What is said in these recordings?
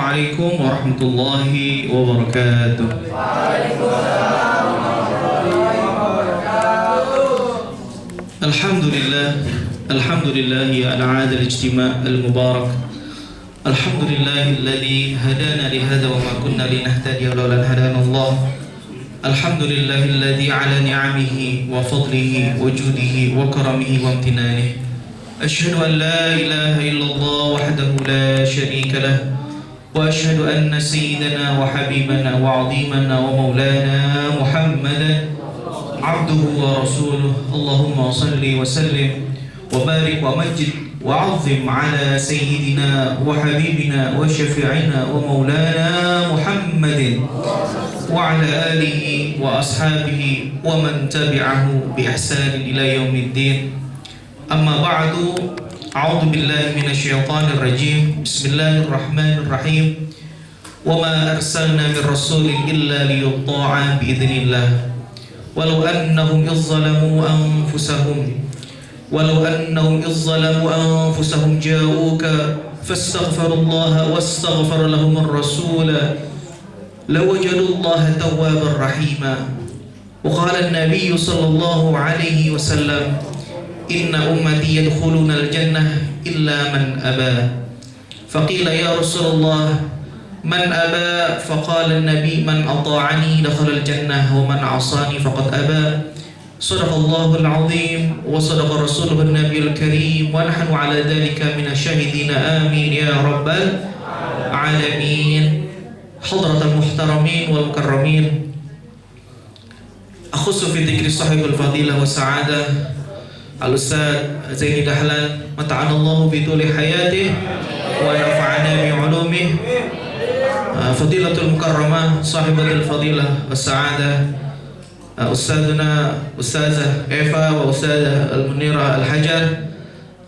Assalamualaikum warahmatullahi wabarakatuh. Alhamdulillah, alhamdulillah ala adal ijtima' al-mubarak. Alhamdulillahilladzi hadana li hadza wa ma kunna linahtadiya laula an hadana Allah. Alhamdulillahilladzi ala ni'amihi wa fadlihi wa judihi wa karamihi wa amtinanihi. Asyhadu an la ilaha illallah wahdahu la syarika lah. وأشهد أن سيدنا وحبيبنا وعظيمنا ومولانا محمدا عبده ورسوله اللهم صل وسلم وبارك ومجد وعظم على سيدنا وحبيبنا وشفيعنا ومولانا محمد وعلى آله وأصحابه ومن تبعه بإحسان إلى يوم الدين. أما بعد أعوذ بالله من الشيطان الرجيم. بسم الله الرحمن الرحيم. وما أرسلنا من رسول إلا ليطاع بإذن الله ولو أنهم إذ ظلموا أنفسهم جاءوك فاستغفروا الله واستغفر لهم الرسول لوجدوا الله توابا رحيما. وقال النبي صلى الله عليه وسلم Inna ummati yadkhuluna al-jannah illa man aba. Faqila ya Rasulullah man aba? Faqala an-nabi man ata'ani dakhala al-jannah wa man 'asani faqad aba. Sadaqallahu al-'azim wa sadaqa rasuluhu an-nabiyul karim wa nahnu 'ala dhalika minasyahidina amin ya rabbal alamin. Hadratal muhtaramin wal mukarramin. Akhussu fi dzikri sahibul fadilah wa sa'adah Al-Ustaz Zaini Dahlan mata'anallahu bituli hayatih wa nafa'ana bi'ulumih. Fadilatul mukarramah sahibatul fadilah was-sa'adah Ustazah Eva wa Ustazah Al-Munirah Al-Hajar,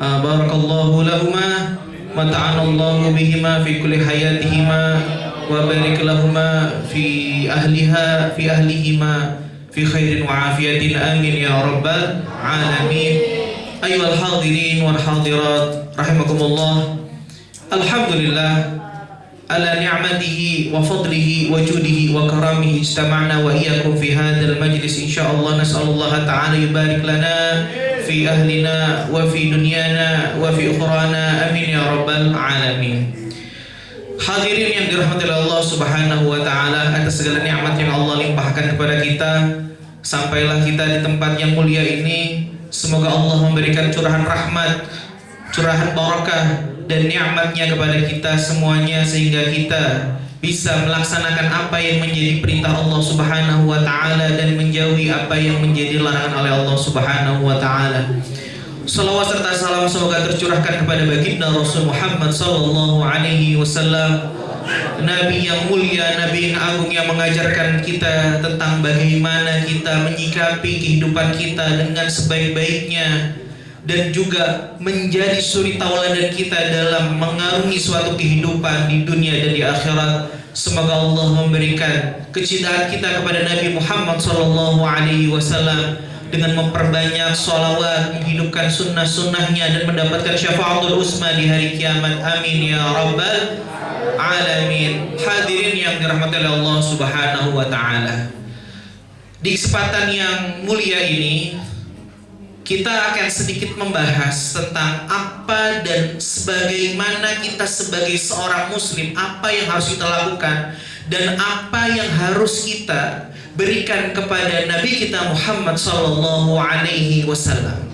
barakallahu lahuma mata'anallahu bihima fi kulli hayatihima wa barik lahuma fi ahlihima fi khairin wa afiyatin amin ya rabbal alamin. Ayyuhal hadirin wal hadirat rahimakumullah. Alhamdulillah ala ni'matihi wa fadlihi wa judihi wa karamihi ijtama'na wa iyyakum fi hadzal majlis insyaallah. Nas'alullah ta'ala yubarik lana fi ahlina wa fi dunyana wa fi ukhrana amin ya rabbal alamin. Hadirin yang dirahmati Allah Subhanahu wa taala, atas segala nikmat yang Allah limpahkan kepada kita, sampailah kita di tempat yang mulia ini. Semoga Allah memberikan curahan rahmat, curahan barakah dan nikmatnya kepada kita semuanya, sehingga kita bisa melaksanakan apa yang menjadi perintah Allah Subhanahu wa taala dan menjauhi apa yang menjadi larangan oleh Allah Subhanahu wa taala. Salawat serta salam semoga tercurahkan kepada baginda Rasul Muhammad sallallahu alaihi wasallam, Nabi yang mulia, Nabi yang agung, yang mengajarkan kita tentang bagaimana kita menyikapi kehidupan kita dengan sebaik-baiknya dan juga menjadi suri tauladan kita dalam mengarungi suatu kehidupan di dunia dan di akhirat. Semoga Allah memberikan kecintaan kita kepada Nabi Muhammad sallallahu alaihi wasallam dengan memperbanyak sholawat, menghidupkan sunnah-sunnahnya dan mendapatkan syafaatul uzma di hari kiamat. Amin ya rabbal alamin. Hadirin yang dirahmati oleh Allah Subhanahu wa taala, di kesempatan yang mulia ini kita akan sedikit membahas tentang apa dan sebagaimana kita sebagai seorang muslim, apa yang harus kita lakukan dan apa yang harus kita berikan kepada Nabi kita Muhammad sallallahu alaihi wasallam.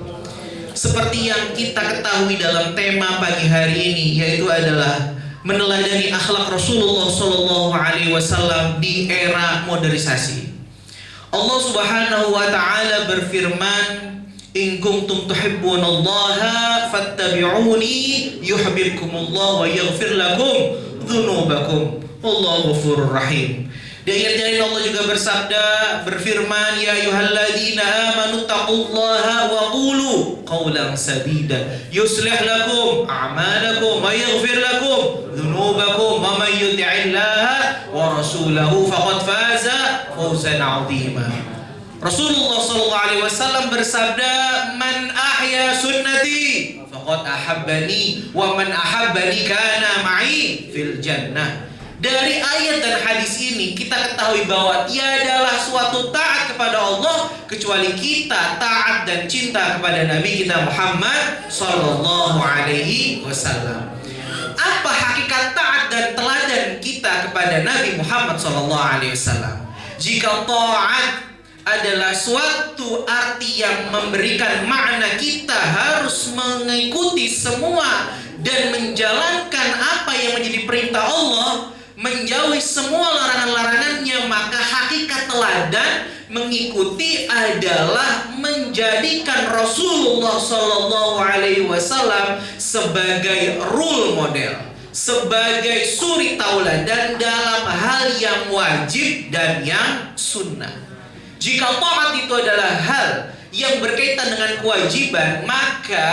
Seperti yang kita ketahui dalam tema pagi hari ini, yaitu adalah meneladani akhlak Rasulullah sallallahu alaihi wasallam di era modernisasi. Allah Subhanahu wa taala berfirman, "In kuntum tuhibbunallaha fattabi'uni yuhibbukumullah wa yaghfir lakum dzunubakum. Wallahu ghafurur rahim." Di ayat yang lain Allah juga berfirman, "Ya ayyuhalladzina amanu taqullaha wa qulu qawlan sadida yuslih lakum a'malakum wa yaghfir lakum dzunubakum wa may yuti'illaha wa rasulahu faqad faza fawzan 'azima." Rasulullah sallallahu alaihi wasallam bersabda, "Man ahya sunnati faqad ahabbani wa man ahabbani kana ma'i fil jannah." Dari ayat dan hadis ini kita ketahui bahwa tiadalah suatu taat kepada Allah kecuali kita taat dan cinta kepada Nabi kita Muhammad sallallahu alaihi wasallam. Apa hakikat taat dan teladan kita kepada Nabi Muhammad sallallahu alaihi wasallam? Jika taat adalah suatu arti yang memberikan makna kita harus mengikuti semua dan menjalankan apa yang menjadi perintah Allah, menjauhi semua larangan-larangannya, maka hakikat teladan mengikuti adalah menjadikan Rasulullah Sallallahu Alaihi Wasallam sebagai role model, sebagai suri tauladan dalam hal yang wajib dan yang sunnah. Jika taat itu adalah hal yang berkaitan dengan kewajiban, maka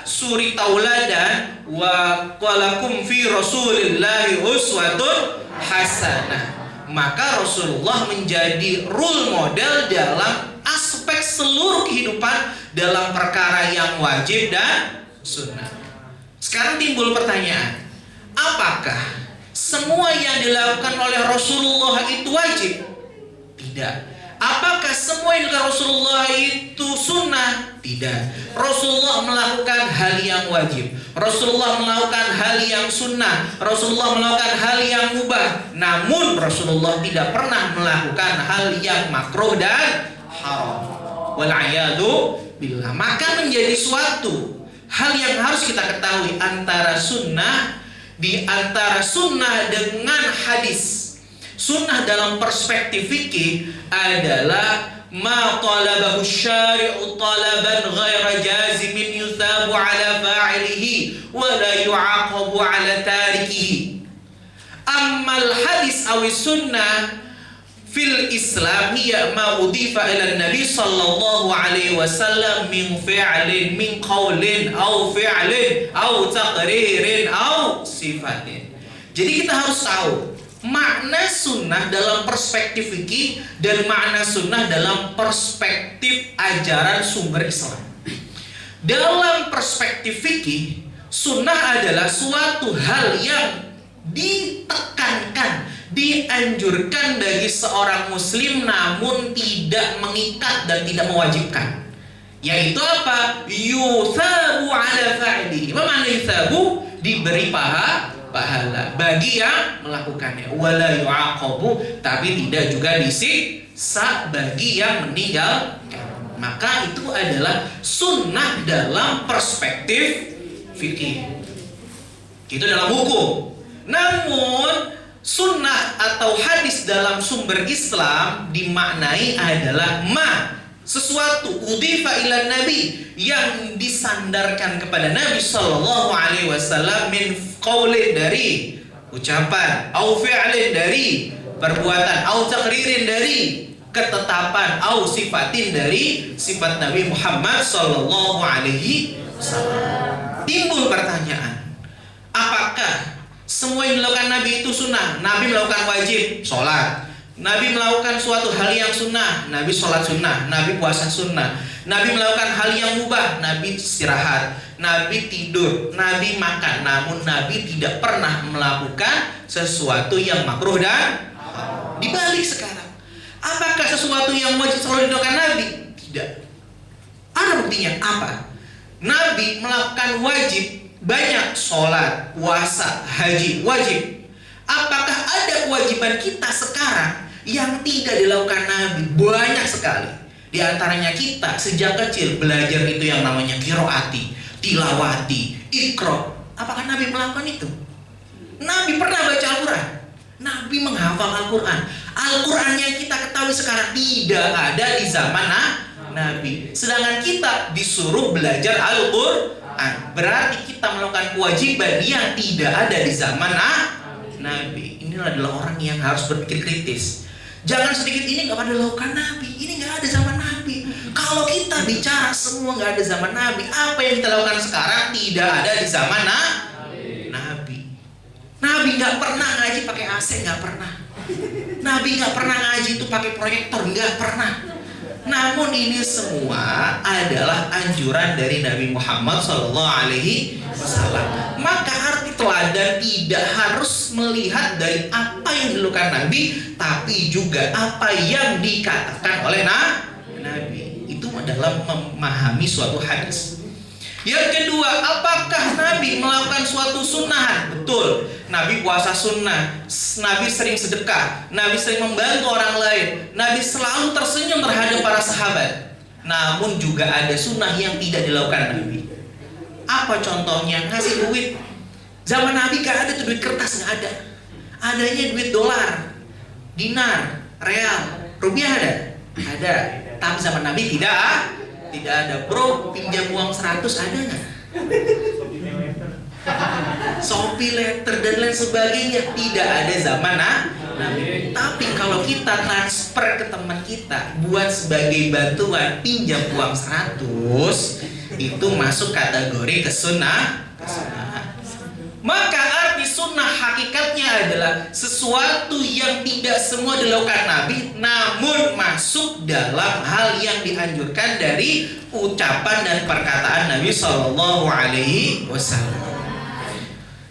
suri tauladan wa qalakum fi Rasulillahi uswatun hasanah. Maka Rasulullah menjadi role model dalam aspek seluruh kehidupan dalam perkara yang wajib dan sunnah. Sekarang timbul pertanyaan, apakah semua yang dilakukan oleh Rasulullah itu wajib? Tidak. Apakah semua yang dilakukan Rasulullah itu sunnah? Tidak. Rasulullah melakukan hal yang wajib, Rasulullah melakukan hal yang sunnah, Rasulullah melakukan hal yang mubah. Namun Rasulullah tidak pernah melakukan hal yang makruh dan haram. Wal'iyadu billah. Maka menjadi suatu hal yang harus kita ketahui antara sunnah, di antara sunnah dengan hadis. Sunnah dalam perspektif fikih adalah ma talabahu syari'u talaban ghaira jazimin yuthabu ala fa'ilihi wa la yu'aqabu ala tarikihi. Ammal hadis awi sunnah fil Islam hiya ma udhifa ila Nabi sallallahu alaihi wasallam min fi'lin min qawlin aw fi'lin aw taqririn aw sifatin. Jadi kita harus tahu makna sunnah dalam perspektif fikih dan makna sunnah dalam perspektif ajaran sumber Islam. Dalam perspektif fikih, sunnah adalah suatu hal yang ditekankan, dianjurkan bagi seorang muslim namun tidak mengikat dan tidak mewajibkan. Yaitu apa? Yuthabu ala fa'ili. Apa makna yuthabu? Diberi pahala bagi yang melakukannya, wala yu'aqabu, tapi tidak juga disiksa bagi yang meninggal. Maka itu adalah sunnah dalam perspektif fikih. Itu dalam hukum. Namun sunnah atau hadis dalam sumber Islam dimaknai adalah sesuatu udhifa ila Nabi, yang disandarkan kepada Nabi sallallahu alaihi wasallam min qaulin, dari ucapan, au fi'lin, dari perbuatan, au taqririn, dari ketetapan, au sifatin, dari sifat Nabi Muhammad sallallahu alaihi wasallam. Timbul pertanyaan, apakah semua yang dilakukan Nabi itu sunnah? Nabi melakukan wajib, sholat. Nabi melakukan suatu hal yang sunnah, Nabi sholat sunnah, Nabi puasa sunnah. Nabi melakukan hal yang mubah, Nabi istirahat, Nabi tidur, Nabi makan. Namun Nabi tidak pernah melakukan sesuatu yang makruh dan dibalik sekarang. Apakah sesuatu yang wajib selalu dilakukan Nabi? Tidak. Ada buktinya apa? Nabi melakukan wajib banyak, sholat, puasa, haji, wajib. Apakah ada kewajiban kita sekarang yang tidak dilakukan Nabi? Banyak sekali. Di antaranya kita sejak kecil belajar itu yang namanya qiraati, tilawati, iqra. Apakah Nabi melakukan itu? Nabi pernah baca Al-Quran. Nabi menghafal Al-Quran. Al-Quran yang kita ketahui sekarang tidak ada di zaman Nabi. Sedangkan kita disuruh belajar Al-Quran. Berarti kita melakukan kewajiban yang tidak ada di zaman Nabi. Ini adalah orang yang harus berpikir kritis. Jangan sedikit ini nggak pada lakukan Nabi, ini nggak ada zaman Nabi. Kalau kita bicara semua nggak ada zaman Nabi, apa yang kita lakukan sekarang tidak ada di zaman Nabi. Nabi nggak pernah ngaji pakai AC, nggak pernah. Nabi nggak pernah ngaji itu pakai proyektor, nggak pernah. Namun ini semua adalah anjuran dari Nabi Muhammad SAW. Maka arti teladan tidak harus melihat dari apa yang dilakukan Nabi, tapi juga apa yang dikatakan oleh Nabi. Itu dalam memahami suatu hadis. Yang kedua, apakah Nabi melakukan suatu sunnahan? Betul, Nabi puasa sunnah, Nabi sering sedekah, Nabi sering membantu orang lain, Nabi selalu tersenyum terhadap para sahabat. Namun juga ada sunnah yang tidak dilakukan Nabi. Apa contohnya? Ngasih duit. Zaman Nabi gak ada tuh duit kertas, gak ada. Adanya duit dolar, dinar, real, rupiah ada? Ada. Tapi zaman Nabi tidak ada. Bro, pinjam uang 100 ada nggak? Shopee letter dan lain sebagainya tidak ada zaman Nabi. Tapi kalau kita transfer ke teman kita buat sebagai bantuan pinjam uang 100, itu masuk kategori kesunahan. Maka arti sunnah hakikatnya adalah sesuatu yang tidak semua dilakukan Nabi, namun masuk dalam hal yang dianjurkan dari ucapan dan perkataan Nabi Shallallahu Alaihi Wasallam.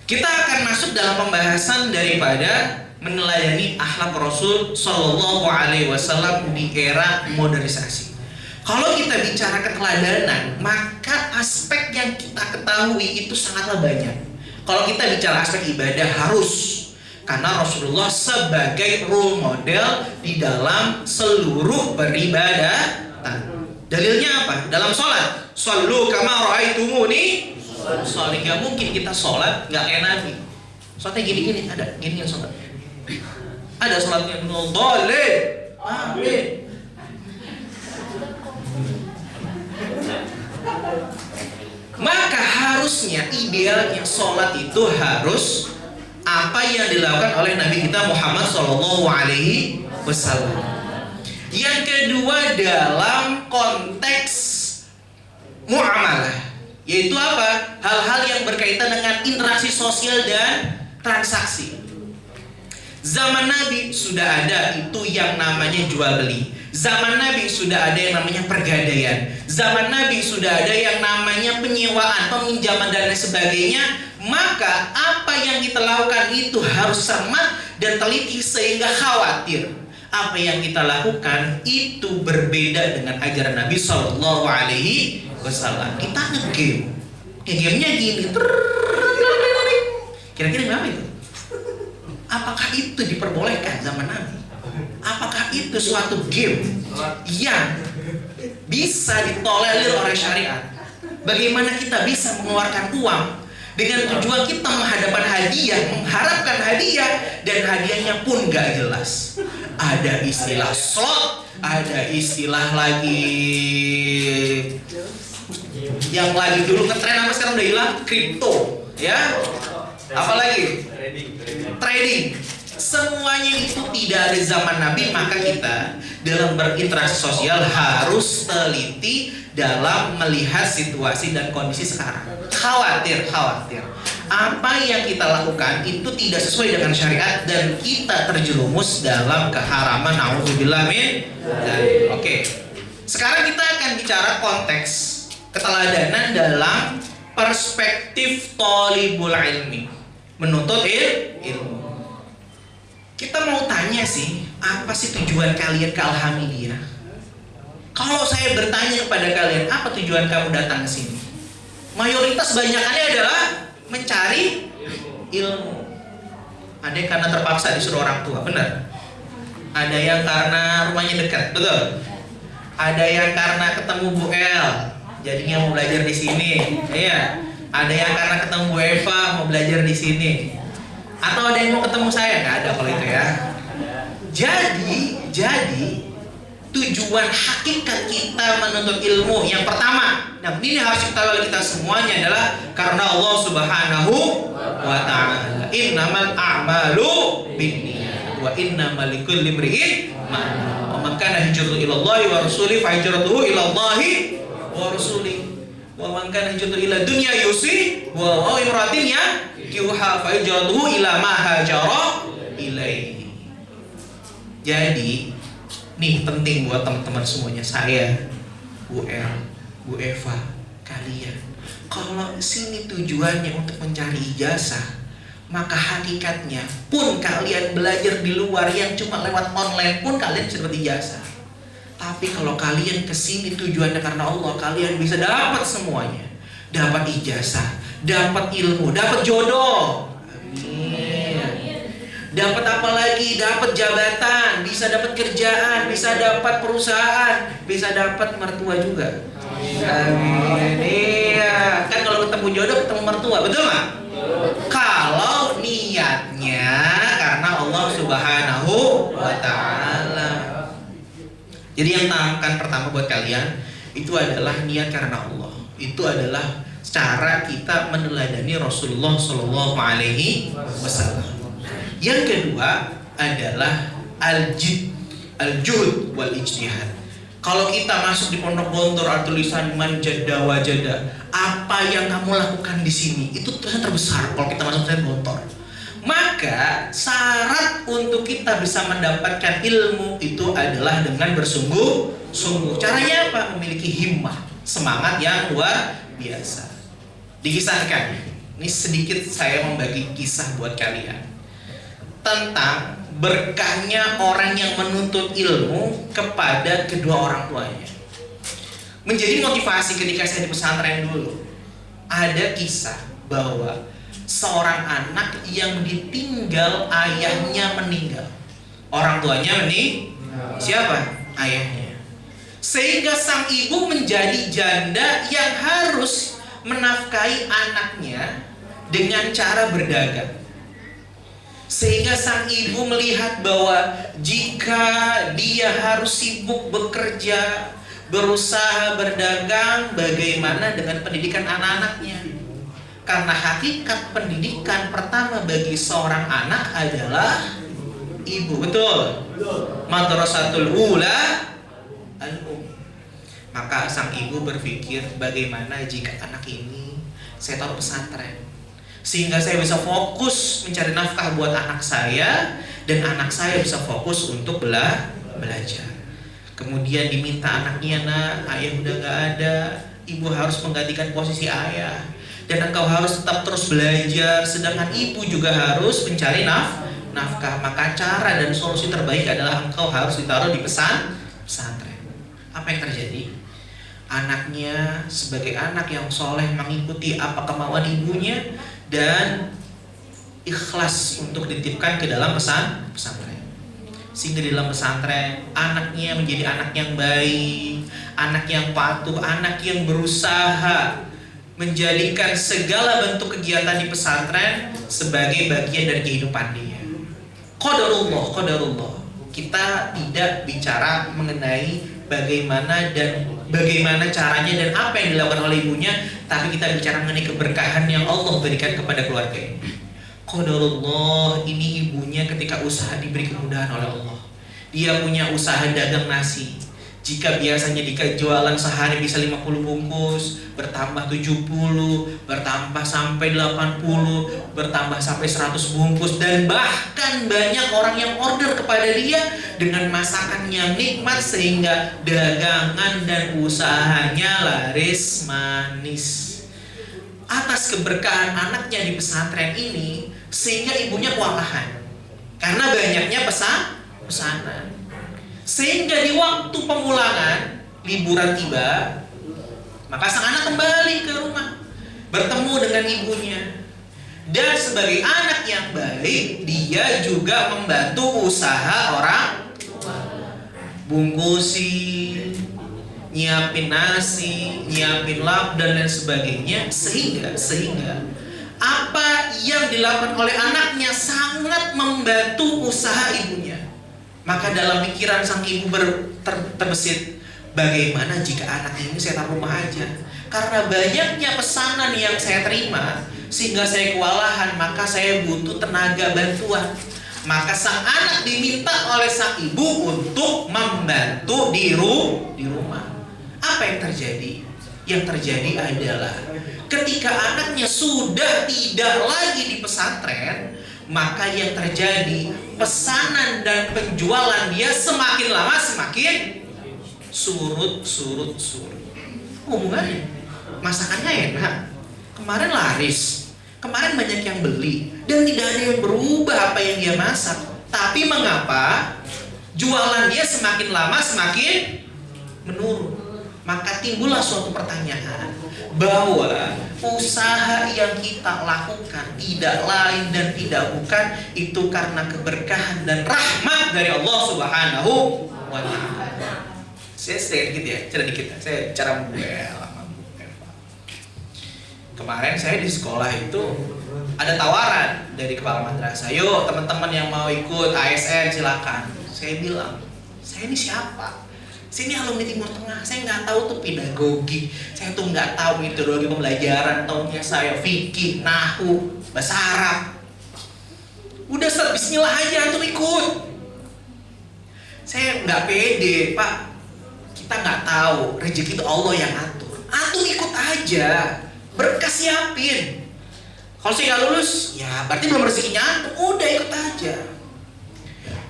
Kita akan masuk dalam pembahasan daripada meneladani akhlak Rasul Shallallahu Alaihi Wasallam di era modernisasi. Kalau kita bicara keteladanan, maka aspek yang kita ketahui itu sangatlah banyak. Kalau kita bicara aspek ibadah harus, karena Rasulullah sebagai role model di dalam seluruh beribadah. Dalilnya apa? Dalam sholat, shollu kama ra'aitumuni sholat. Gak mungkin kita sholat gak kayak Nabi. Sholatnya gini-gini, ada gini yang sholat. Ada sholatnya boleh. Amin. Maka harusnya idealnya sholat itu harus apa yang dilakukan oleh Nabi kita Muhammad Shallallahu Alaihi Wasallam. Yang kedua dalam konteks muamalah, yaitu apa? Hal-hal yang berkaitan dengan interaksi sosial dan transaksi. Zaman Nabi sudah ada itu yang namanya jual beli. Zaman Nabi sudah ada yang namanya pergadaian. Zaman Nabi sudah ada yang namanya penyewaan, peminjaman dan lain sebagainya. Maka apa yang kita lakukan itu harus cermat dan teliti sehingga khawatir apa yang kita lakukan itu berbeda dengan ajaran Nabi Shallallahu Alaihi Wasallam. Kita nge-game, gamenya gini, kira-kira berapa itu? Apakah itu diperbolehkan zaman Nabi? Apakah itu suatu game yang bisa ditolerir oleh syariat? Bagaimana kita bisa mengeluarkan uang dengan tujuan kita menghadapkan hadiah, mengharapkan hadiah, dan hadiahnya pun gak jelas. Ada istilah slot, ada istilah lagi yang lagi dulu ngetren apa sekarang udah hilang, kripto, ya. Apalagi trading. Semuanya itu tidak ada zaman Nabi. Maka kita dalam berinteraksi sosial harus teliti dalam melihat situasi dan kondisi sekarang. Khawatir apa yang kita lakukan itu tidak sesuai dengan syariat dan kita terjerumus dalam keharaman. Nauzubillah min dzalik. Oke. Sekarang kita akan bicara konteks keteladanan dalam perspektif thalibul ilmi, menuntut ilmu. Kita mau tanya sih, apa sih tujuan kalian ke Alhamidiyah? Kalau saya bertanya kepada kalian, apa tujuan kamu datang ke sini? Mayoritas banyakannya adalah mencari ilmu. Ada yang karena terpaksa disuruh orang tua, benar? Ada yang karena rumahnya dekat, betul? Ada yang karena ketemu Bu El, jadinya mau belajar di sini, iya. Ada yang karena ketemu Bu Eva mau belajar di sini. Atau ada yang mau ketemu saya? Nggak ada kalau itu ya. Jadi tujuan hakikat kita menuntut ilmu yang pertama, nah ini harus kita oleh kita semuanya adalah karena Allah Subhanahu wa Ta'ala. Innamal a'malu binniyat wa innamal likulli imri'in ma nawa. Wa man kana hijratuhu ila Allah wa rasulihi fa hijratuhu ila Allah wa rasulihi. Wa man kana hijratuhu ila dunya yusi wa imratin yankihuha fa hijratuhu ila ma hajara ilaihi. Jadi Nih penting buat teman-teman semuanya, saya, Bu El, Bu Eva, kalian. Kalau sini tujuannya untuk mencari ijazah, maka hakikatnya pun kalian belajar di luar yang cuma lewat online pun kalian bisa dapat ijazah. Tapi kalau kalian kesini tujuannya karena Allah, kalian bisa dapat semuanya. Dapat ijazah, dapat ilmu, dapat jodoh. Amin. Dapat apa lagi? Dapat jabatan, bisa dapat kerjaan, bisa dapat perusahaan, bisa dapat mertua juga. Amin. Iya, kan kalau ketemu jodoh ketemu mertua, betul nggak? Kalau niatnya karena Allah Subhanahu wa Ta'ala. Jadi yang tanamkan pertama buat kalian itu adalah niat karena Allah. Itu adalah cara kita meneladani Rasulullah Shallallahu Alaihi Wasallam. Yang kedua adalah al-juhd wal ijtihad. Kalau kita masuk di Pondok Gontor atau tulisan man jada wajada, apa yang kamu lakukan di sini itu tulisan terbesar. Kalau kita masuk di Gontor, maka syarat untuk kita bisa mendapatkan ilmu itu adalah dengan bersungguh-sungguh. Caranya apa? Memiliki himmah, semangat yang luar biasa. Dikisahkan, ini sedikit saya membagi kisah buat kalian tentang berkahnya orang yang menuntut ilmu kepada kedua orang tuanya. Menjadi motivasi ketika saya di pesantren dulu, ada kisah bahwa seorang anak yang ditinggal ayahnya meninggal. Orang tuanya meninggal. Siapa? Ayahnya. Sehingga sang ibu menjadi janda yang harus menafkahi anaknya dengan cara berdagang. Sehingga sang ibu melihat bahwa jika dia harus sibuk bekerja, berusaha berdagang, bagaimana dengan pendidikan anak-anaknya? Karena hakikat pendidikan pertama bagi seorang anak adalah ibu, betul? Madrasatul ula al-um. Maka sang ibu berpikir, bagaimana jika anak ini saya taruh pesantren, sehingga saya bisa fokus mencari nafkah buat anak saya, dan anak saya bisa fokus untuk belajar. Kemudian diminta anaknya, nak, ayah udah gak ada, ibu harus menggantikan posisi ayah, dan engkau harus tetap terus belajar, sedangkan ibu juga harus mencari nafkah. Maka cara dan solusi terbaik adalah engkau harus ditaruh di pesantren. Apa yang terjadi? Anaknya sebagai anak yang soleh mengikuti apa kemauan ibunya dan ikhlas untuk dititipkan ke dalam pesantren. Sehingga di dalam pesantren anaknya menjadi anak yang baik, anak yang patuh, anak yang berusaha menjadikan segala bentuk kegiatan di pesantren sebagai bagian dari kehidupan dia. Qadarullah. Kita tidak bicara mengenai bagaimana caranya dan apa yang dilakukan oleh ibunya, tapi kita bicara mengenai keberkahan yang Allah berikan kepada keluarga ini. Qadarullah, ini ibunya ketika usaha diberi kemudahan oleh Allah. Dia punya usaha dagang nasi. Jika biasanya jualan sehari bisa 50 bungkus, bertambah 70, bertambah sampai 80, bertambah sampai 100 bungkus, dan bahkan banyak orang yang order kepada dia dengan masakan yang nikmat sehingga dagangan dan usahanya laris manis. Atas keberkahan anaknya di pesantren ini, sehingga ibunya kewalahan karena banyaknya pesanan. Sehingga di waktu pemulangan, liburan tiba, maka sang anak kembali ke rumah, bertemu dengan ibunya. Dan sebagai anak yang baik, dia juga membantu usaha orang tua. Bungkusin, nyiapin nasi, nyiapin lap, dan lain sebagainya. Sehingga apa yang dilakukan oleh anaknya sangat membantu usaha ibunya. Maka dalam pikiran sang ibu terbesit, bagaimana jika anak ini saya taruh rumah aja? Karena banyaknya pesanan yang saya terima sehingga saya kewalahan, maka saya butuh tenaga bantuan. Maka sang anak diminta oleh sang ibu untuk membantu di rumah. Apa yang terjadi? Yang terjadi adalah ketika anaknya sudah tidak lagi di pesantren, maka yang terjadi pesanan dan penjualan dia semakin lama semakin surut. Hubungannya, masakannya enak, kemarin laris, kemarin banyak yang beli, dan tidak ada yang berubah apa yang dia masak. Tapi mengapa jualan dia semakin lama semakin menurun? Maka timbullah suatu pertanyaan, bahwa usaha yang kita lakukan tidak lain dan tidak bukan itu karena keberkahan dan rahmat dari Allah Subhanahu wa Ta'ala. Saya sedikit ya, cerita saya cara kemarin saya di sekolah itu ada tawaran dari kepala madrasah, yuk teman-teman yang mau ikut ASN silakan. Saya bilang, saya ini siapa? Saya ini alumni Timur Tengah, saya nggak tahu tuh pedagogi, saya tuh nggak tahu metodologi pembelajaran, taunya saya fikih, nahwu, bahasa Arab. Udah bismillah aja antum ikut. Saya nggak pede, Pak. Kita nggak tahu, rezeki itu Allah yang atur. Antum ikut aja, berkah siapin. Kalau saya nggak lulus, ya berarti belum rezekinya antum. Udah ikut aja.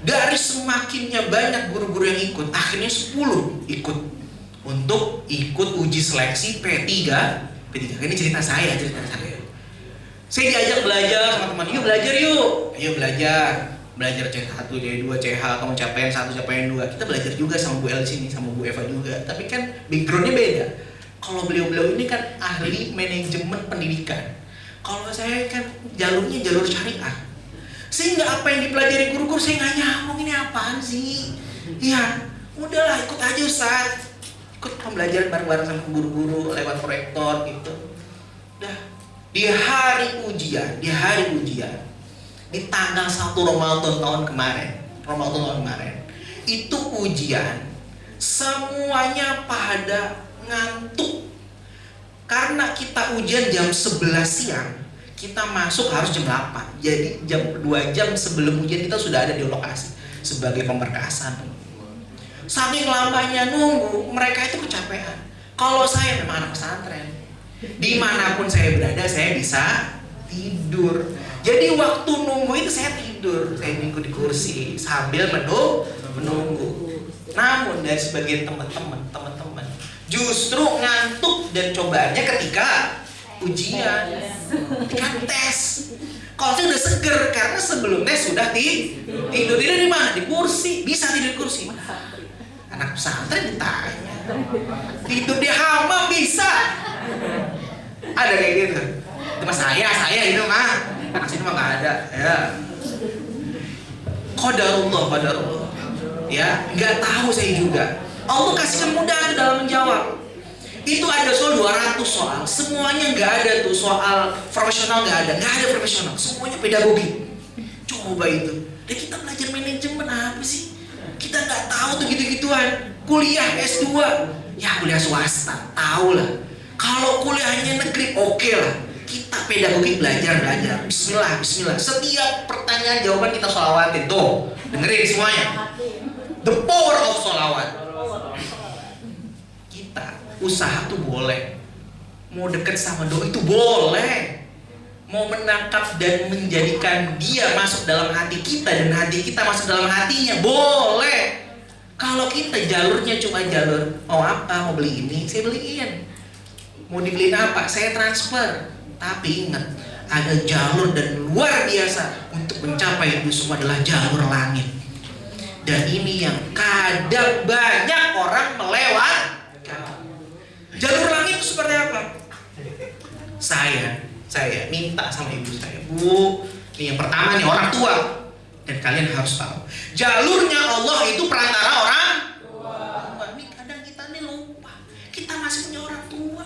Dari semakinnya banyak guru-guru yang ikut, akhirnya 10 ikut untuk ikut uji seleksi P3. Ini cerita saya. Saya diajak belajar sama teman, yuk belajar yuk. Ayo belajar C1, C2, CH, kamu capaian 1, capaian 2. Kita belajar juga sama Bu El sini, sama Bu Eva juga. Tapi kan backgroundnya beda. Kalau beliau-beliau ini kan ahli manajemen pendidikan. Kalau saya kan jalurnya jalur syariah. Sehingga apa yang dipelajari guru-guru saya nggak nyambung, ini apaan sih? Ya, udahlah ikut aja Ustaz. Ikut pembelajaran bareng-bareng sama guru-guru lewat proyektor gitu. Udah. Di hari ujian, di tanggal 1 Ramadan tahun kemarin, itu ujian, semuanya pada ngantuk. Karena kita ujian jam 11 siang, kita masuk harus jam 8. Jadi jam 2 jam sebelum ujian kita sudah ada di lokasi sebagai pemberkasan. Saking lamanya nunggu, mereka itu kecapean. Kalau saya memang anak pesantren, dimanapun saya berada saya bisa tidur. Jadi waktu nunggu itu saya tidur, saya minggu di kursi sambil menunggu. Namun dari sebagian teman-teman justru ngantuk dan cobaannya ketika ujian, ketika tes. Kalau saya udah seger karena sebelum tes sudah tidur di mana? Di kursi, bisa tidur di kursi. Anak pesantren ditanya, tidur di hamam bisa? Ada kayak gitu. Itu mah saya itu mah. Anak sini mah nggak ada. Ya. Qadarullah. Ya, nggak tahu saya juga. Allah kasih kemudahan dalam menjawab. Itu ada soal 200 soal, semuanya nggak ada tuh soal profesional, nggak ada profesional, semuanya pedagogi. Coba itu. Dan kita belajar manajemen apa sih? Kita nggak tahu tuh gitu-gituan. Kuliah S2, ya kuliah swasta, tahu lah. Kalau kuliahnya negeri, oke lah. Kita pedagogi belajar. Bismillah. Setiap pertanyaan jawaban kita sholawatin tuh. Dengerin semuanya. The power of sholawat. Kita usaha tuh boleh, mau deket sama doi itu boleh, mau menangkap dan menjadikan dia masuk dalam hati kita dan hati kita masuk dalam hatinya boleh. Kalau kita jalurnya cuma jalur mau apa, mau beli ini saya beliin, mau dibeliin apa saya transfer. Tapi ingat, ada jalur dan luar biasa untuk mencapai itu semua adalah jalur langit. Dan ini yang kadang banyak orang melewatkan. Jalur langit itu seperti apa? Saya minta sama ibu saya, Bu, ini yang pertama nih orang tua. Dan kalian harus tahu, jalurnya Allah itu perantara orang tua. Ini kadang kita nih lupa, kita masih punya orang tua.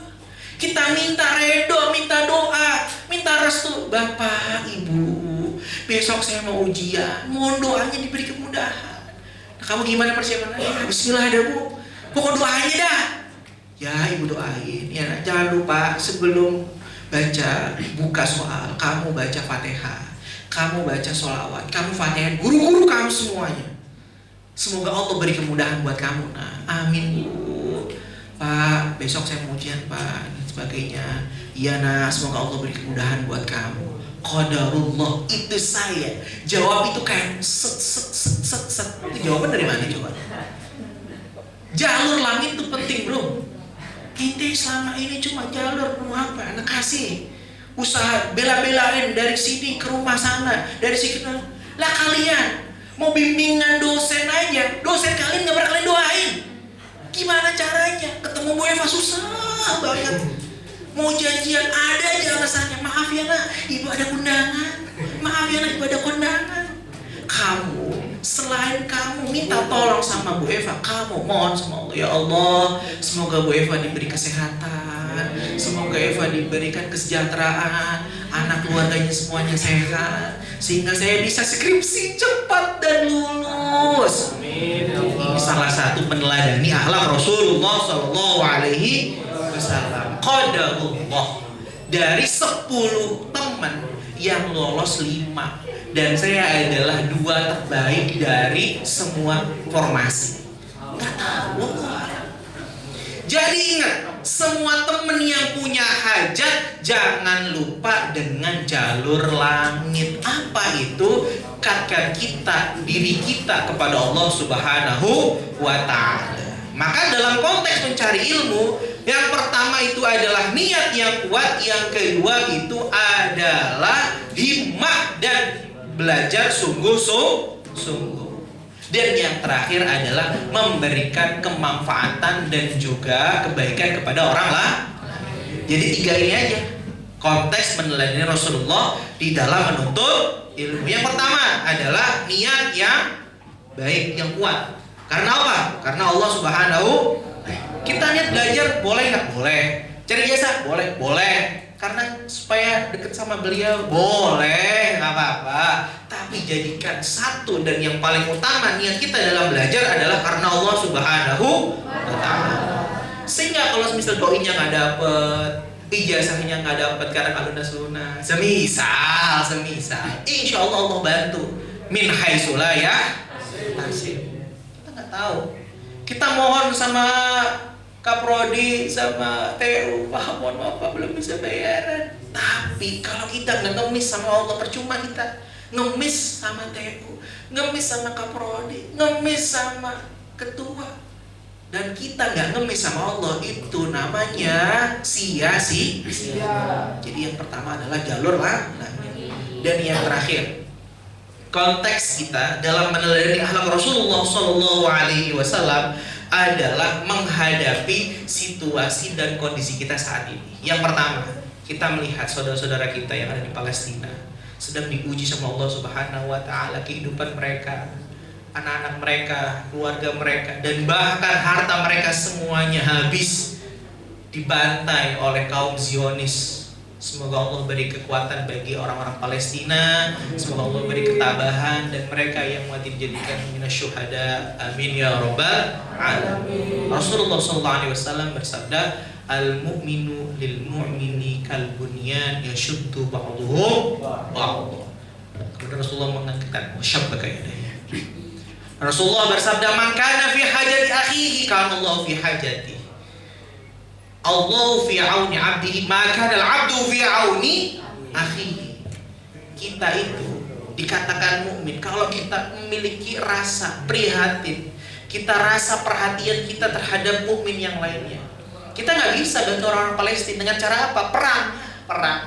Kita minta redo, minta doa, minta restu. Bapak, Ibu, besok saya mau ujian, mohon doanya diberi kemudahan. Nah, kamu gimana persiapannya? Bismillah dah Bu, pokok doanya dah. Ya Ibu doain, ya jangan lupa sebelum buka soal, kamu baca Fatihah, kamu baca sholawat, kamu Fatihah, guru-guru kamu semuanya. Semoga Allah beri kemudahan buat kamu. Nah, amin Bu. Pak, besok saya mau ujian Pak, dan sebagainya. Iya nak, semoga Allah beri kemudahan buat kamu. Qadarullah, itu saya. Jawab itu kayak set set set set set. Itu jawaban dari mana coba? Jalur langit itu penting bro. Kita selama ini cuma jalur apa? Anak kasih usaha bela-belain dari sini ke rumah sana, dari sini ke... Lah kalian mau bimbingan dosen aja, dosen kalian nggak pernah kalian doain. Gimana caranya? Ketemu Bu Eva susah banget. Mau janjian ada aja alasannya. Maaf ya nak, ibu ada kondangan. Maaf ya nak, ibu ada kondangan. Kamu, selain kamu minta tolong sama Bu Eva, kamu mohon sama Allah, ya Allah, semoga Bu Eva diberi kesehatan, semoga Eva diberikan kesejahteraan, anak keluarganya semuanya sehat, sehingga saya bisa skripsi cepat dan lulus. Amin. Ini salah satu meneladani akhlak Rasulullah Shallallahu Alaihi Wasallam. Qadarullah, dari 10 teman yang lolos 5, dan saya adalah 2 terbaik dari semua formasi. Gak tahu. Jadi ingat, semua teman yang punya hajat jangan lupa dengan jalur langit. Apa itu? Dekatkan diri kita kepada Allah Subhanahu wa Ta'ala. Maka dalam konteks mencari ilmu, yang pertama itu adalah niat yang kuat, yang kedua itu adalah himmah dan belajar sungguh-sungguh. Dan yang terakhir adalah memberikan kemanfaatan dan juga kebaikan kepada orang lain. Jadi 3 ini aja konteks meneladani Rasulullah di dalam menuntut ilmu. Yang pertama adalah niat yang baik, yang kuat. Karena apa? Karena Allah Subhanahu. Kita niat belajar boleh nggak? Boleh. Cari jasa boleh? Boleh. Karena supaya dekat sama beliau boleh, nggak apa-apa. Tapi jadikan satu dan yang paling utama niat kita dalam belajar adalah karena Allah Subhanahu wa Ta'ala. Sehingga kalau misal doinya nggak dapet, ijazahnya nggak dapet karena kaluna sunnah, semisal, insya Allah Allah bantu. Min haitsu la yahtasib. Kita nggak tahu. Kita mohon sama Kaprodi sama TU, Pak, mohon maaf Pak, belum bisa bayaran. Tapi kalau kita nggak ngemis sama Allah, percuma kita ngemis sama TU, ngemis sama Kaprodi, ngemis sama ketua, dan kita nggak ngemis sama Allah, itu namanya sia-sia. Jadi yang pertama adalah jalur langit. Dan yang terakhir, konteks kita dalam meneladani akhlak Rasulullah Shallallahu Alaihi Wasallam adalah menghadapi situasi dan kondisi kita saat ini. Yang pertama, kita melihat saudara-saudara kita yang ada di Palestina sedang diuji sama Allah Subhanahu wa Ta'ala, kehidupan mereka, anak-anak mereka, keluarga mereka, dan bahkan harta mereka semuanya habis dibantai oleh kaum Zionis. Semoga Allah beri kekuatan bagi orang-orang Palestina. Semoga Allah beri ketabahan dan mereka yang mati dijadikan minasyuhada. Amin ya rabbal alamin. Rasulullah SAW bersabda, al-mu'minu lil mu'mini kal bunyan yashuddu ba'duhu ba'dha. Kemudian Rasulullah mengatakan wasyabbaka yadayhi. Rasulullah bersabda, man kana fi hajati akhihi kana Allah fi hajati. Allah fi auni abdihi, maka adalah abdu fi auni akhihi. Kita itu dikatakan mukmin kalau kita memiliki rasa prihatin, kita rasa perhatian kita terhadap mukmin yang lainnya. Kita nggak bisa bantu orang Palestina dengan cara apa? Perang.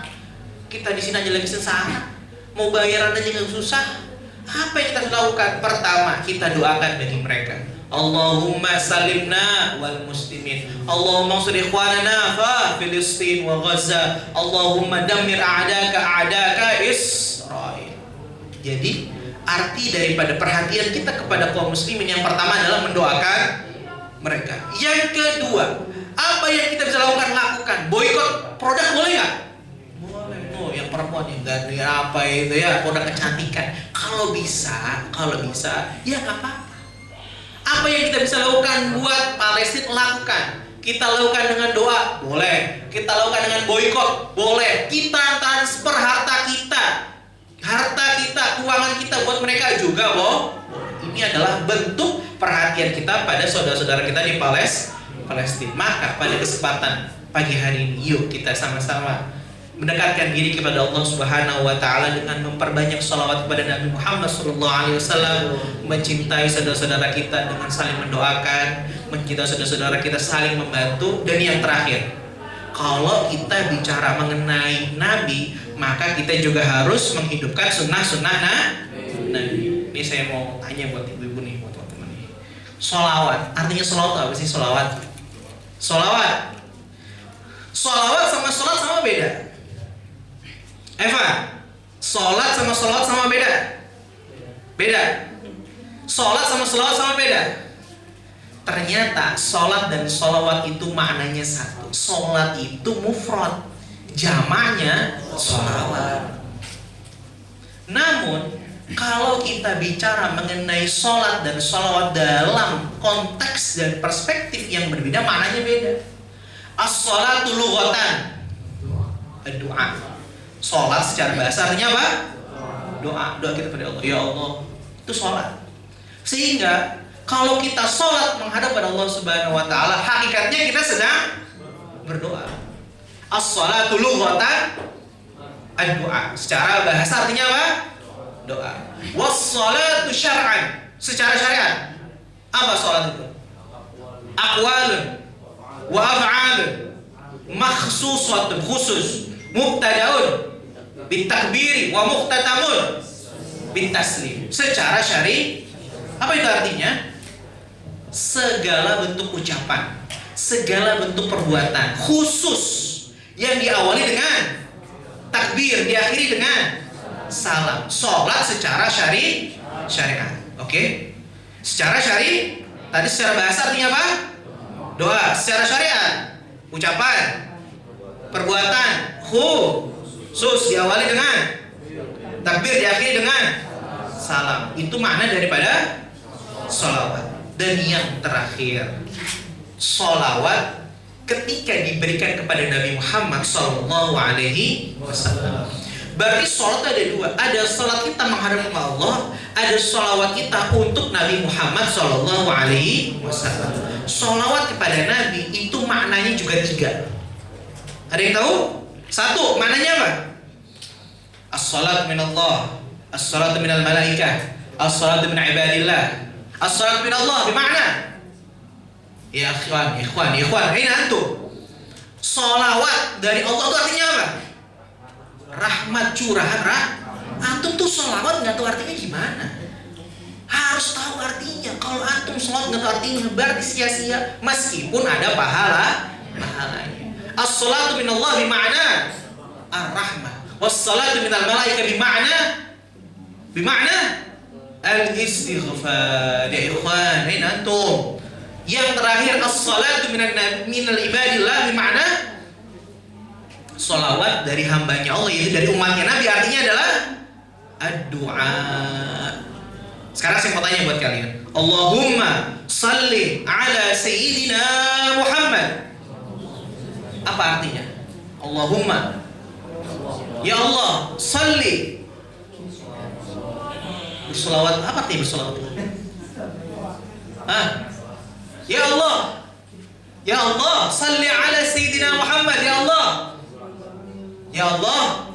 Kita di sini aja lagi sengsara, mau bayaran aja nggak susah. Apa yang kita harus lakukan? Pertama, kita doakan bagi mereka. Allahumma salimna wal muslimin. Allahumma ansur ikhwanana fa Filistin wa Gaza. Allahumma dammir a'daka Israel. Jadi arti daripada perhatian kita kepada kaum muslimin yang pertama adalah mendoakan mereka. Yang kedua, apa yang kita bisa lakukan? Boikot produk boleh nggak? Boleh. Oh, yang perempuan yang ganti apa itu ya, produk kecantikan. Kalau bisa, ya nggak apa-apa. Apa yang kita bisa lakukan buat Palestina, lakukan. Kita lakukan dengan doa, boleh. Kita lakukan dengan boikot, boleh. Kita transfer harta kita, keuangan kita buat mereka juga, Ini adalah bentuk perhatian kita pada saudara-saudara kita di Palestina. Maka pada kesempatan pagi hari ini, yuk kita sama-sama mendekatkan diri kepada Allah Subhanahu wa taala dengan memperbanyak shalawat kepada Nabi Muhammad sallallahu alaihi wasallam, mencintai saudara-saudara kita dengan saling mendoakan, mencintai saudara-saudara kita saling membantu, dan yang terakhir, kalau kita bicara mengenai Nabi, maka kita juga harus menghidupkan sunnah-sunnah Nabi. Ini saya mau tanya buat ibu-ibu nih, buat teman-teman nih. Sholawat, artinya sholawat apa sih sholawat? Sholawat sama sholat sama beda. Eva, sholat sama sholawat sama beda? Beda. Sholat sama sholawat sama beda. Ternyata sholat dan sholawat itu maknanya satu. Sholat itu mufrad, jamaknya sholawat. Namun kalau kita bicara mengenai sholat dan sholawat dalam konteks dan perspektif yang berbeda, maknanya beda. As-sholatu lughatan, doa. Sholat secara bahasa artinya apa? Doa kita kepada Allah. Ya Allah, itu sholat. Sehingga kalau kita sholat menghadap pada Allah Subhanahu wa taala, hakikatnya kita sedang berdoa. As-sholatu lughatan, doa. Secara bahasa artinya apa? Doa. Was-sholatu syar'an, secara syariat. Apa sholat itu? Aqwalun wa af'alun makhsusatun, khusus, mubtada'un bitakbiri wa muhtatamun bitaslim. Secara syari, apa itu artinya? Segala bentuk ucapan, segala bentuk perbuatan khusus yang diawali dengan takbir, diakhiri dengan salam. Sholat secara syariat. Oke? Secara syari, tadi secara bahasa artinya apa? Doa. Secara syariat, ucapan, perbuatan khusus diawali dengan takbir, diakhiri dengan salam. Itu makna daripada sholawat. Dan yang terakhir, sholawat ketika diberikan kepada Nabi Muhammad sallallahu alaihi wasallam. Berarti sholat ada dua. Ada sholat kita menghadap Allah, ada sholawat kita untuk Nabi Muhammad sallallahu alaihi wasallam. Sholawat kepada Nabi itu maknanya juga tiga. Ada yang tahu? Satu, maknanya apa? As-salat minallah, as-salatu minal malaikah, as-salatu min ibadillah. As-salatu minallah bermakna, ya ikhwan, ini antum. Sholawat dari Allah itu artinya apa? Rahmat, curahan antum tuh sholawat nggak tahu artinya gimana? Harus tahu artinya. Kalau antum sholat nggak tahu artinya, berarti sia-sia, meskipun ada pahalanya. As-salatu minallah bima'na ar-rahmah, was-salatu minal malaika bima'na al-istighfar. Ya ikhwan, ini antum. Yang terakhir, as-salatu minal ibadillah bima'na salawat dari hambanya Allah, yaitu dari umatnya Nabi, artinya adalah ad-du'a. Sekarang saya mau tanya buat kalian, Allahumma salli ala sayyidina Muhammad, apa artinya? Allahumma, ya Allah, salli. Bersolawat, apa artinya bersolawat? Ya Allah, salli ala sayyidina Muhammad. Ya Allah,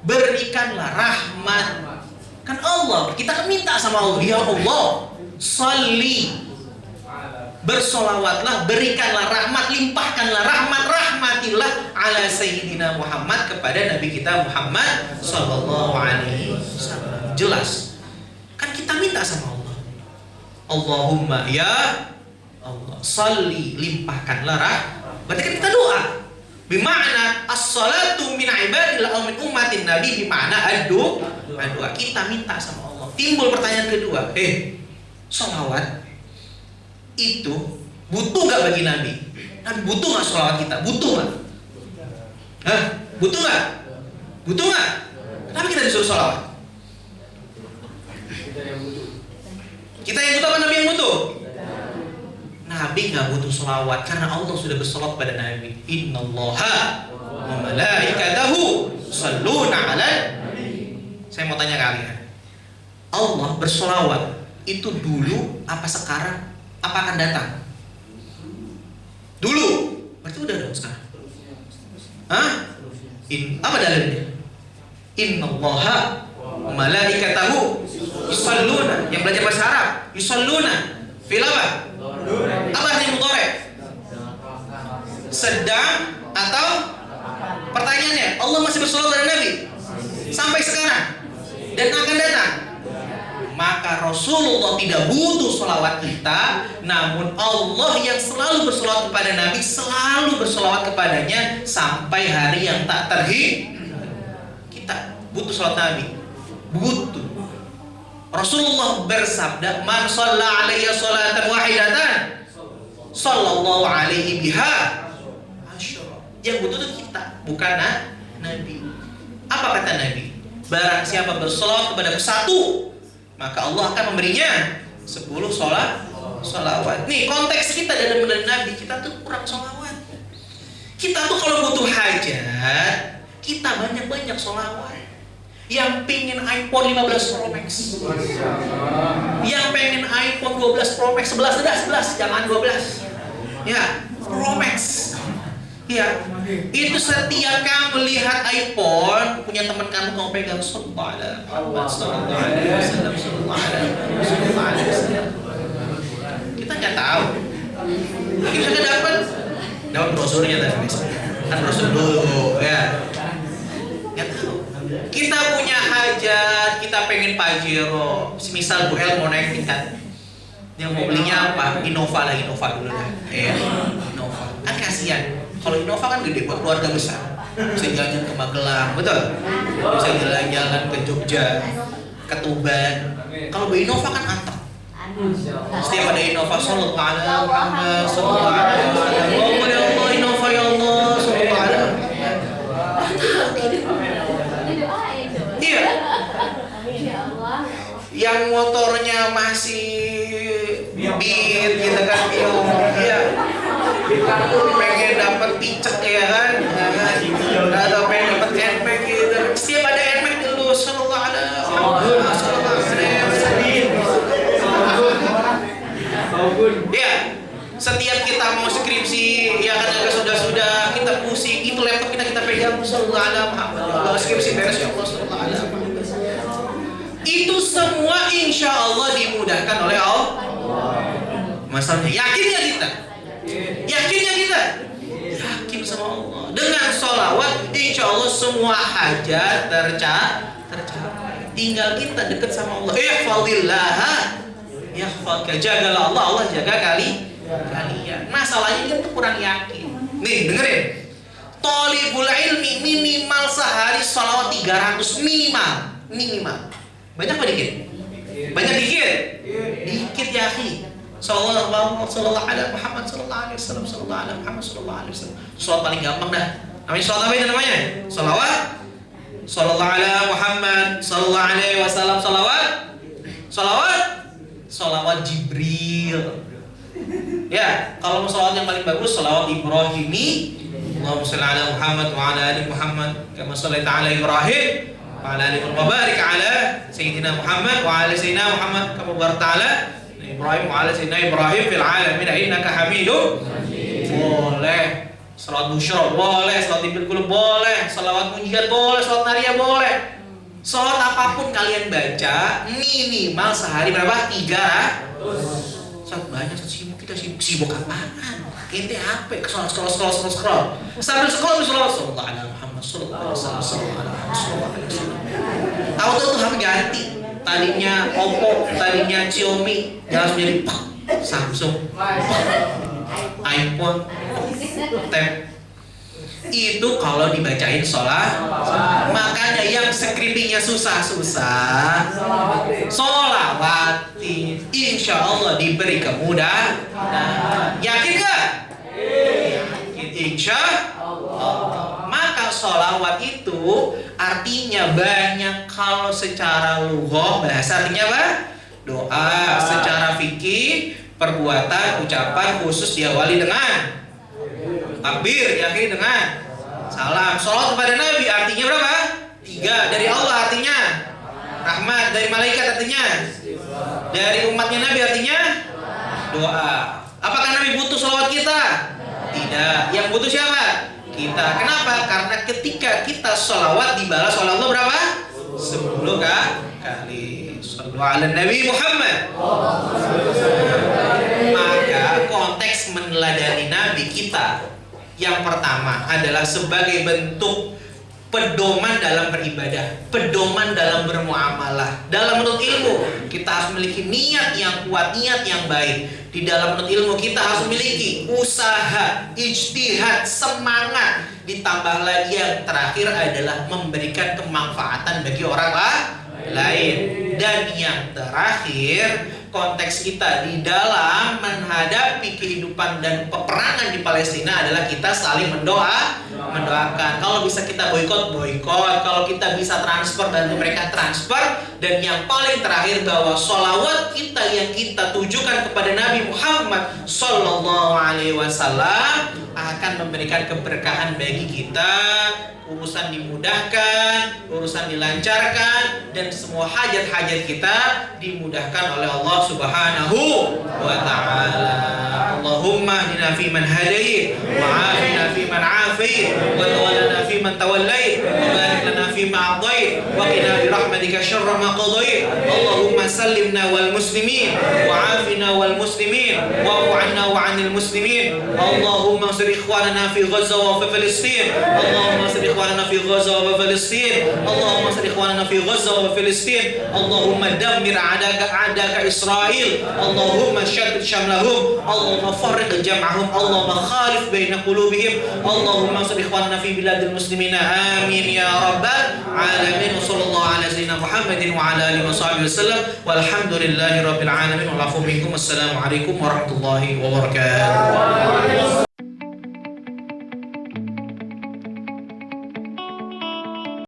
berikanlah rahmat. Kan Allah, kita kan minta sama Allah, ya Allah, salli, bersolawatlah, berikanlah rahmat, limpahkanlah rahmatilah ala sayyidina Muhammad, kepada Nabi kita Muhammad sallallahu alaihi wasallam. Jelas kan kita minta sama Allah, Allahumma ya Allah, salli, limpahkanlah berarti kan kita doa. Bima'na as-salatu min ibadillah aw min ummatin nabi, bima'na doa. Kita minta sama Allah. Timbul pertanyaan kedua, sholawat itu butuh gak bagi Nabi? Nabi butuh gak sholawat kita? Butuh gak? Butuh gak? Kenapa kita disuruh sholawat? Kita yang butuh apa Nabi yang butuh? Nabi nggak butuh sholawat karena Allah sudah bersolawat pada Nabi. Innallaha wa malaikatahu shalluna 'alan nabi. Saya mau tanya kalian, Allah bersolawat itu dulu apa sekarang? Apa akan datang? Dulu, berarti udah dong sekarang. Apa dalilnya? Innallaha malaikatahu yusalluna. Yang belajar bahasa Arab, yusalluna fil apa? Apa artinya mudhari? Sedang atau pertanyaannya, Allah masih bersolawat pada Nabi sampai sekarang dan akan datang. Maka Rasulullah tidak butuh solawat kita, namun Allah yang selalu bersolawat kepada Nabi, selalu bersolawat kepadanya sampai hari yang tak terhitung. Kita butuh solawat Nabi, butuh. Rasulullah bersabda, "Man shalla alaiya sholatan wahidatan, sallallahu alaihi biha asyra." Yang butuh itu kita, bukan Nabi. Apa kata Nabi? Barang siapa bersolawat kepadaku satu, maka Allah akan memberinya 10 solawat. Nih konteks kita dalam menelan Nabi, kita tuh kurang solawat. Kita tuh kalau butuh hajat, kita banyak-banyak solawat. Yang pengen iPhone 15 Pro Max, yang pengen iPhone 12 Pro Max, 11, jangan 12 ya, Pro Max ya. Itu setiap kamu melihat iPhone, punya teman kamu pegang, sallallahu alaihi wasallam. Kita nggak tahu. Lagi bisa dapat brosurnya tadi, kan brosur dulu ya. Nggak tahu. Kita punya hajat, kita pengen Pajero. Misal Bu El mau naik tingkat, dia mau belinya apa? Innova dulu dah. Ya, Innova. Kan kasihan. Kalau Innova kan gede buat keluarga besar. Bisa jalan ke Magelang, betul? Bisa jalan-jalan ke Jogja, ke Tuban. Kalau Bu Innova kan antep. Setiap ada Innova, sallallahu alaihi Muhammad, sallallahu alaihi wasallam. Oh ya Allah, Innova ya Allah, sallallahu alaihi. Iya. Yang motornya masih Beat gitu kan, iya. Pengen dapat picek ya kan, atau pengen dapat handbag gitu. Setiap ada handbag dulu, sallallahu alaihi wasallam. Ya, setiap kita mau skripsi, ya kan agak sudah kita pusing, itu laptop kita pegang, sallallahu alaihi Muhammad. Skripsi beres ya Allah, sallallahu alaihi Muhammad. Itu semua insya Allah dimudahkan oleh Allah. Masalahnya yakinnya kita, yakin sama Allah. Dengan sholawat insya Allah semua hajat tercapai. Tinggal kita dekat sama Allah. Ihfadillah yahfadka, jagalah Allah, Allah jaga kalian. Masalahnya kita kurang yakin. Nih dengerin, thalibul ilmi minimal sehari sholawat 300 minimal. Banyak apa dikit? Banyak dikit? Dikit ya akhi. Sallallahu alaihi Muhammad, sallallahu alaihi wasallam, sallallahu alaihi Muhammad, sallallahu alaihi wasallam. Salawat paling gampang dah. Namanya salawat apa itu namanya? Salawat. Sallallahu alaihi Muhammad, sallallahu alaihi wasallam, salawat Jibril. Ya, kalau mau salawat yang paling bagus salawat Ibrahimi. Allahumma shalli ala Muhammad wa ala ali Muhammad kama shallaita ala Ibrahim wa ala ali Mubarak ala sayyidina Muhammad wa ala sayyidina Muhammad kama barakta ala Ibrahim wa ala sayyidina Ibrahim fil alamin innaka Hamidum. Boleh salawat busyra, boleh salawat ibil qulub, boleh salawat munjiat, boleh salawat nariyah, boleh salawat apapun kalian baca minimal sehari berapa? 300. Sangat banyak, kita sibuk apaan? Ente apa? Scroll. Sambil scroll sallallahu alaihi Muhammad sallallahu alaihi wasallam. Tahu tuh HP ganti. Tadinya Oppo, tadinya Xiaomi, langsung jadi Samsung, iPhone, Tab. Itu kalau dibacain sholat. Makanya yang skripsinya susah-susah, sholawatin, insya Allah diberi kemudahan. Yakin gak? Yakin, insya Allah. Maka sholawat itu artinya banyak. Kalau secara lughah bahasa artinya apa? Doa. Secara fikih perbuatan, ucapan khusus diawali dengan takbir, diakhiri dengan salam. Sholawat kepada Nabi artinya berapa? 3. Dari Allah artinya rahmat, dari malaikat artinya, dari umatnya Nabi artinya doa. Apakah Nabi butuh sholawat kita? Tidak. Yang butuh siapa? kita. Kenapa? Karena ketika kita sholawat dibalas oleh Allah berapa? 10 kali. Shallu ala Nabi Muhammad. Maka konteks meneladani Nabi kita yang pertama adalah sebagai bentuk pedoman dalam beribadah, pedoman dalam bermuamalah. Dalam menuntut ilmu kita harus memiliki niat yang kuat, niat yang baik. Di dalam menuntut ilmu kita harus memiliki usaha, ijtihad, semangat. Ditambah lagi yang terakhir adalah memberikan kemanfaatan bagi orang lain. Dan yang terakhir, konteks kita di dalam menghadapi kehidupan dan peperangan di Palestina adalah kita saling mendoakan. Kalau bisa kita boikot, kalau kita bisa transfer dan mereka transfer. Dan yang paling terakhir, bahwa sholawat kita yang kita tujukan kepada Nabi Muhammad Sallallahu Alaihi Wasallam akan memberikan keberkahan bagi kita. Urusan dimudahkan, urusan dilancarkan, dan semua hajat-hajat kita dimudahkan oleh Allah Subhanahu wa ta'ala. Allahumma hdina fi man hadait, wa afina fi man afait, wa tawallana fi man tawallait, wa barik lana fi ma a'tait, wa qina bi rahmatika syarra ma qadait. Allahumma sallimna wal muslimin, wa afina wal muslimin, wa afu anna wa 'anil muslimin. Allahumma ansur ikhwanana fi Gaza wa fi Palestin. Allahumma ansur ikhwanana fi Gaza wa Palestin. Allahumma ansur ikhwanana fi Gaza wa Palestin. Allahumma dammir a'daka Israel. Allahumma shaddid shamlahum. Allahumma farriq jam'ahum. Allahumma khalif baina qulubihim. Allahumma ansur ikhwanana fi biladil muslimina. Amin ya rabbal alamin. Wa sallallahu ala sayyidina Muhammadin wa ala alihi wa sahbihi wasallam. Walhamdulillahi rabbil alamin. Wa afu minkum. Assalamualaikum warahmatullahi wabarakatuh.